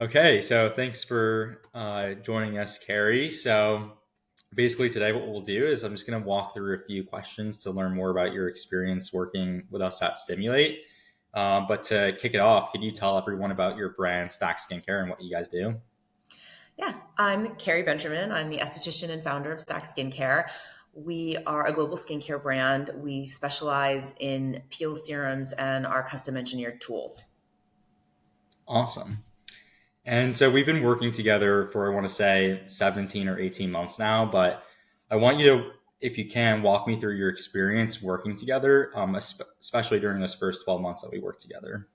Okay, so thanks for joining us, Carrie. So basically, today what we'll do is I'm just going to walk through a few questions to learn more about your experience working with us at Stimulate. But to kick it off, could you tell everyone about your brand, Stack Skincare, and what you guys do? Yeah, I'm Carrie Benjamin. I'm the esthetician and founder of Stack Skincare. We are a global skincare brand. We specialize in peel serums and our custom engineered tools. Awesome. And so we've been working together for, I want to say, 17 or 18 months now. But I want you to, if you can, walk me through your experience working together, especially during those first 12 months that we worked together.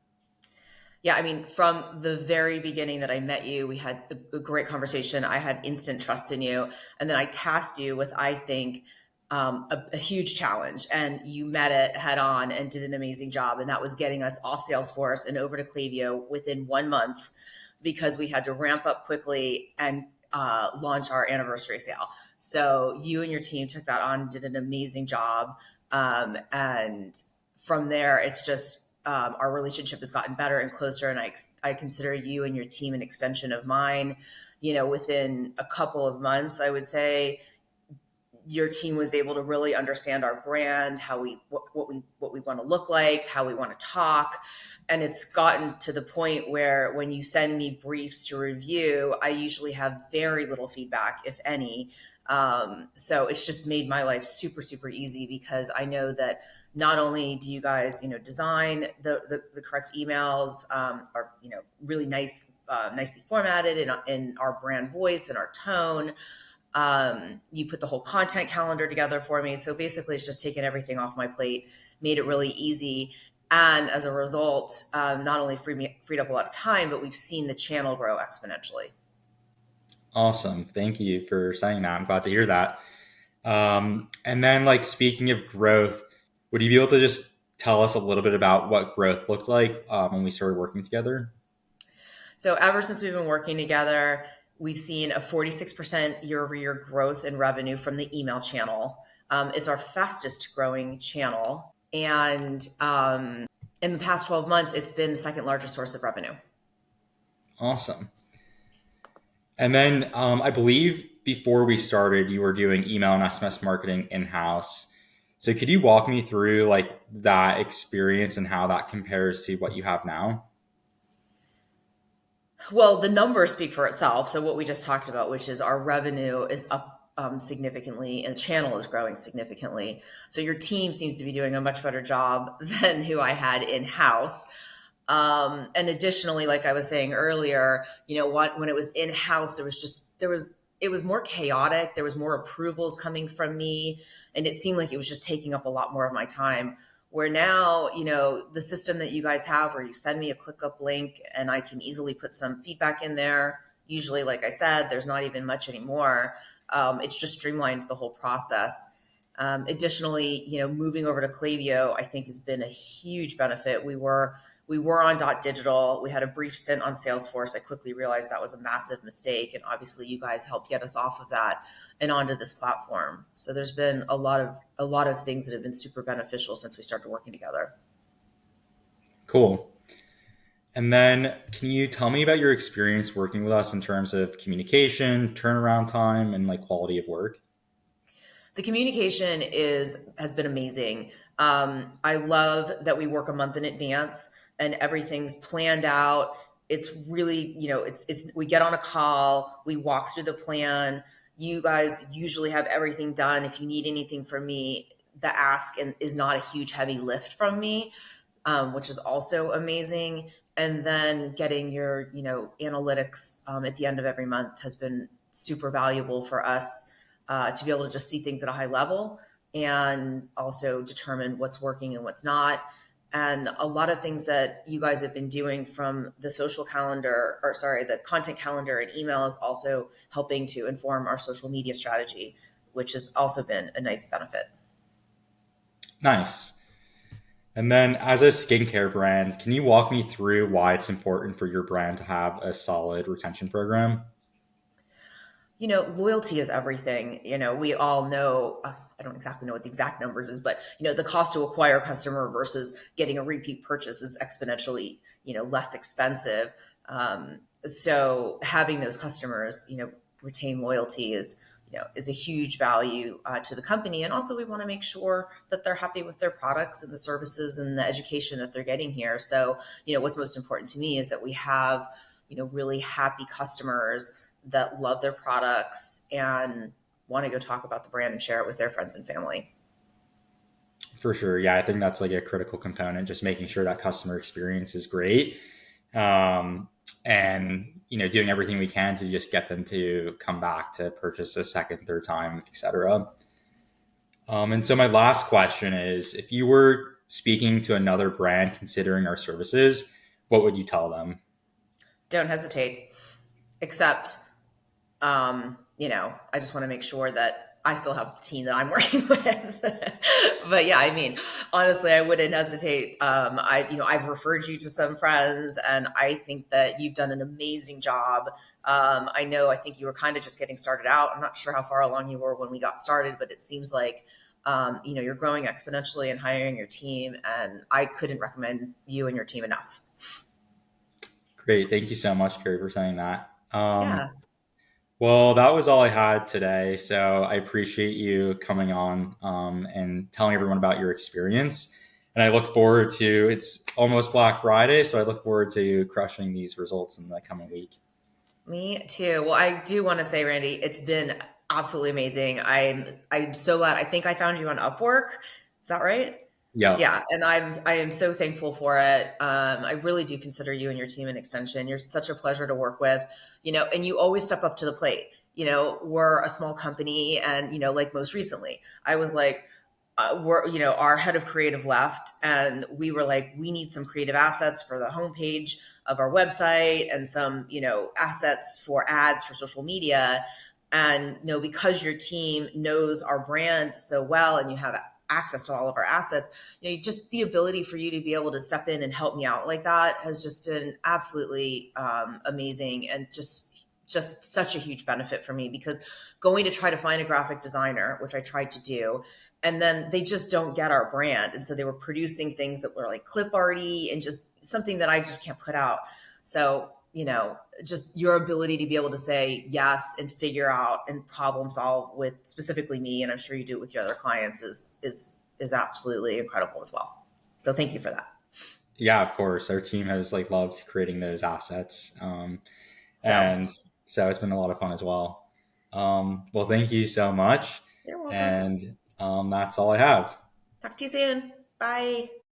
Yeah, I mean, from the very beginning that I met you, we had a great conversation. I had instant trust in you. And then I tasked you with, I think, a huge challenge. And you met it head on and did an amazing job. And that was getting us off Salesforce and over to Klaviyo within 1 month because we had to ramp up quickly and launch our anniversary sale. So you and your team took that on, did an amazing job. And from there, it's just our relationship has gotten better and closer. And I consider you and your team an extension of mine. Within a couple of months, I would say your team was able to really understand our brand, what we want to look like, how we want to talk. And it's gotten to the point where when you send me briefs to review, I usually have very little feedback, if any. So it's just made my life super, super easy because I know that not only do you guys, design the correct emails, are, really nicely formatted in our brand voice and our tone. You put the whole content calendar together for me. So basically, it's just taken everything off my plate, made it really easy. And as a result, not only freed up a lot of time, but we've seen the channel grow exponentially. Awesome. Thank you for saying that. I'm glad to hear that. And then, like, speaking of growth, would you be able to just tell us a little bit about what growth looked like when we started working together? So ever since we've been working together, we've seen a 46% year over year growth in revenue from the email channel. It's our fastest growing channel. And in the past 12 months, it's been the second largest source of revenue. Awesome. And then I believe before we started, you were doing email and SMS marketing in house. So could you walk me through like that experience and how that compares to what you have now? Well, the numbers speak for itself. So what we just talked about, which is our revenue is up significantly and the channel is growing significantly. So your team seems to be doing a much better job than who I had in house. And additionally, like I was saying earlier, when it was in house, it was more chaotic. There was more approvals coming from me, and it seemed like it was just taking up a lot more of my time. Where now, the system that you guys have where you send me a ClickUp link and I can easily put some feedback in there. Usually, like I said, there's not even much anymore. It's just streamlined the whole process. Additionally, moving over to Klaviyo, I think has been a huge benefit. We were on Dot Digital. We had a brief stint on Salesforce. I quickly realized that was a massive mistake. And obviously you guys helped get us off of that and onto this platform. So there's been a lot of things that have been super beneficial since we started working together. Cool. And then can you tell me about your experience working with us in terms of communication, turnaround time, and like quality of work? The communication has been amazing. I love that we work a month in advance and everything's planned out. It's really, it's we get on a call, we walk through the plan. You guys usually have everything done. If you need anything from me, the ask is not a huge heavy lift from me, which is also amazing. And then getting your, analytics at the end of every month has been super valuable for us to be able to just see things at a high level and also determine what's working and what's not. And a lot of things that you guys have been doing from the social calendar, or sorry, the content calendar and email is also helping to inform our social media strategy, which has also been a nice benefit. Nice. And then as a skincare brand, can you walk me through why it's important for your brand to have a solid retention program? Loyalty is everything. We all know, I don't exactly know what the exact numbers is, but, the cost to acquire a customer versus getting a repeat purchase is exponentially, less expensive. So having those customers, retain loyalty is a huge value to the company. And also we want to make sure that they're happy with their products and the services and the education that they're getting here. So, what's most important to me is that we have, really happy customers that love their products and want to go talk about the brand and share it with their friends and family. For sure. Yeah, I think that's like a critical component, just making sure that customer experience is great. Um, and doing everything we can to just get them to come back to purchase a second, third time, etc. And so my last question is, if you were speaking to another brand considering our services, what would you tell them? Don't hesitate, except I just want to make sure that I still have the team that I'm working with. But yeah, I mean, honestly, I wouldn't hesitate. I've referred you to some friends, and I think that you've done an amazing job. I think you were kind of just getting started out. I'm not sure how far along you were when we got started, but it seems like, you're growing exponentially and hiring your team, and I couldn't recommend you and your team enough. Great. Thank you so much, Carrie, for saying that. Yeah. Well, that was all I had today. So I appreciate you coming on and telling everyone about your experience. And I look forward to it's almost Black Friday, so I look forward to crushing these results in the coming week. Me too. Well, I do want to say, Randy, it's been absolutely amazing. I'm so glad. I think I found you on Upwork. Is that right? Yeah, Yeah, and I am so thankful for it. I really do consider you and your team an extension. You're such a pleasure to work with, and you always step up to the plate. We're a small company, and like most recently, I was like, our head of creative left, and we were like, we need some creative assets for the homepage of our website and some, assets for ads for social media. And because your team knows our brand so well, and you have access to all of our assets, just the ability for you to be able to step in and help me out like that has just been absolutely amazing, and just such a huge benefit for me, because going to try to find a graphic designer, which I tried to do, and then they just don't get our brand, and so they were producing things that were like clip arty and just something that I just can't put out. So just your ability to be able to say yes and figure out and problem solve with specifically me, and I'm sure you do it with your other clients, is absolutely incredible as well. So thank you for that. yeah, of course. Our team has like loved creating those assets, So and so it's been a lot of fun as well. Well, thank you so much, you're welcome. and that's all I have. Talk to you soon. Bye.